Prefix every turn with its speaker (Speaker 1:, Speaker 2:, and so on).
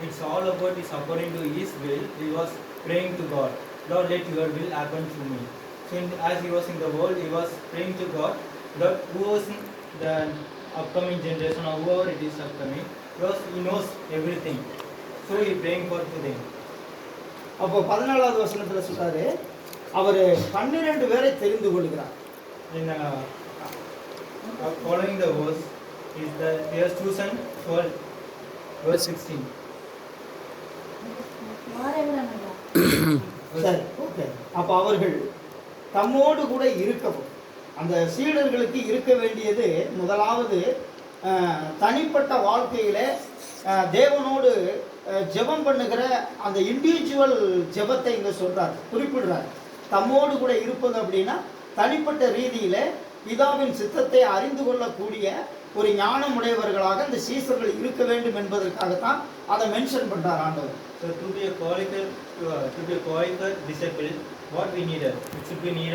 Speaker 1: It's all about is according to His will. He was praying to God. Lord, let your will happen to me. So as he was in the world, he was praying to God. That who was in the upcoming generation or whoever it is upcoming, because he knows everything. So he praying for to them.
Speaker 2: அப்போ 14வது வசனத்துல சொல்றாரு, அவர் 12 பேரை தெரிந்து கொள்கிறார்.
Speaker 1: In following the verse is that he has chosen 12, verse 16.
Speaker 2: சரி, okay. அப்போ அவர்கள் தம்மோடு கூட இருக்கவும், அந்த சீடர்களுக்கு இருக்க வேண்டியது முதலாவது தனிப்பட்ட வாழ்க்கையில தேவனோடு ஜெபம் பண்ணுகிற அந்த இண்டிவிஜுவல் ஜெபத்தை இங்கே சொல்றார், குறிப்பிடுறார். தம்மோடு கூட இருப்பது அப்படின்னா தனிப்பட்ட ரீதியில பிதாவின் சித்தத்தை அறிந்து கொள்ளக்கூடிய ஒரு ஞானம் உடையவர்களாக இந்த சீசர்கள் இருக்க வேண்டும் என்பதற்காகத்தான் அதை மென்ஷன் பண்றார் ஆண்டவர்.
Speaker 1: So to be a qualified disciple, what we needed, it should be needed.